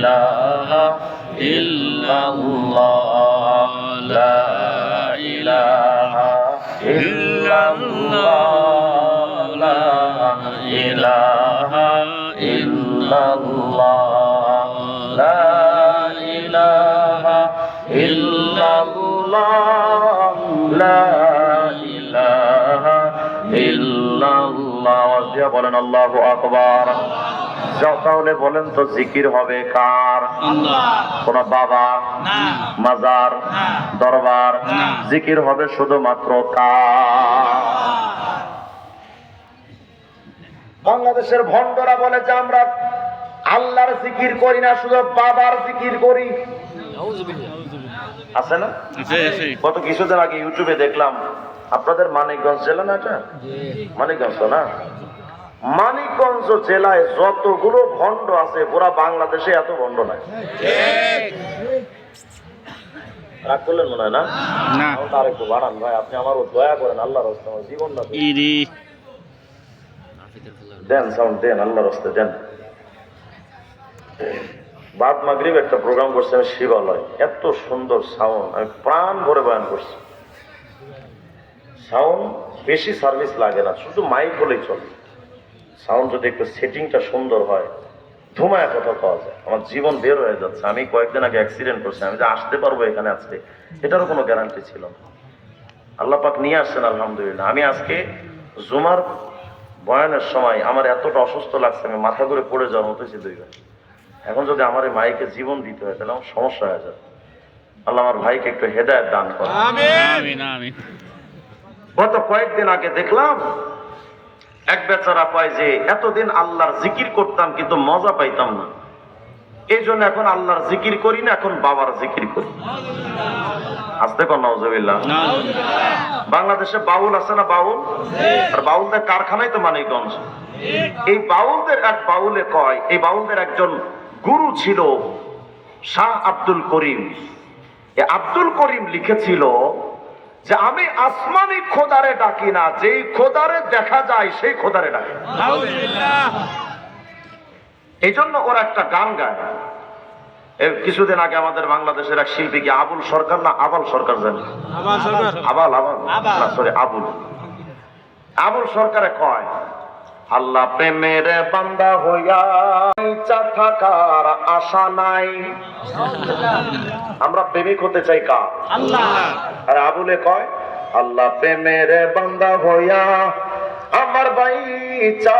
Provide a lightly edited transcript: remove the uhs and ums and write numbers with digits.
ইলাহা ইল্লাল্লাহ লা ইলাহা ইল্লাল্লাহ লা ইলাহা ইল্লাল্লাহ লা ইলাহা ইল্লাল্লাহ লা ইলাহা ইল্লাল্লাহ ওয়া বলেন আল্লাহু আকবার। তাহলে বলেন তো জিকির হবে কার? কোন বাবা, মাজার, দরবার, জিকির হবে শুধুমাত্র কার? বাংলাদেশের ভণ্ডরা বলে যে আমরা আল্লাহর জিকির করি না, শুধু বাবার জিকির করি। আছে না? কত কিছুদিন আগে ইউটিউবে দেখলাম, আপনাদের মানিকগঞ্জ জেলা না এটা? মানিকগঞ্জ না? মানিকগঞ্জ জেলায় যতগুলো ভণ্ড আছে পুরা বাংলাদেশে এত ভণ্ড নাই। রাগ করলেন মনে হয় না? আর একটু বাড়ান ভাই, আপনি আমার দয়া করেন, আল্লাহর রাস্তায় আমার জীবনটা দেন, সাউন্ড দেন, আল্লাহর রাস্তায় দেন। বাদ মাগরিব একটা প্রোগ্রাম করছে আমি শিবালয়, এত সুন্দর সাউন্ড, আমি প্রাণ ভরে বয়ান করছি। সাউন্ড বেশি সার্ভিস লাগে না, শুধু মাইক হলেই চলে। সাউন্ড যদি একটু সেটিংটা সুন্দর হয়, ধুমায় কথা পাওয়া যায়। আমার জীবন বের হয়ে যাচ্ছে। আমি কয়েকদিন আগে অ্যাক্সিডেন্ট করছি, আমি যে আসতে পারবো এখানে আজকে, এটারও কোনো গ্যারান্টি ছিল না। আল্লাহ পাক নিয়ে আসছেন আলহামদুলিল্লাহ। আমি আজকে জুমার বয়ানের সময় আমার এতটা অসুস্থ লাগছে, আমি মাথা করে পড়ে যাওয়ার মতো হয়েছে 2 বার। এখন যদি আমার এই মাইকে জীবন দিতে হয় তাহলে আমার সমস্যা হয়ে যাবে। আল্লাহ আমার ভাইকে একটু হেদায়েত দান করে। গত কয়েকদিন আগে দেখলাম এক বেচারা পায় যে এতদিন আল্লাহর জিকির করতাম কিন্তু মজা পাইতাম না, এই জন্য এখন আল্লাহর জিকির করি না, এখন বাবার জিকির করি। আসতে কর নাউজুবিল্লাহ। বাংলাদেশে বাউল আছে না? বাউল, আর বাউলদের কারখানাই তো মানিকগঞ্জ। এই বাউলদের এক বাউলে কয়, এই বাউলদের একজন গুরু ছিল শাহ আব্দুল করিম। এই আব্দুল করিম লিখেছিল যে আমি আসমানি খোদারে ডাকি না, যেই খোদারে দেখা যায় সেই খোদারে ডাকি। এই জন্য ওরা একটা গান গায়। কিছুদিন আগে আমাদের বাংলাদেশের এক শিল্পী, কি আবুল সরকার না আবাল সরকার জানি, আবুল সরকারে কয়, আল্লাহ প্রেমের বান্দা হইয়া ইচ্ছা থাকার আশা নাই। আমরা প্রেমিক হতে চাই কার? আল্লাহ। আর আবুলে কয়, আল্লাহ প্রেমের বান্দা হইয়া আমার ভাই ইচ্ছা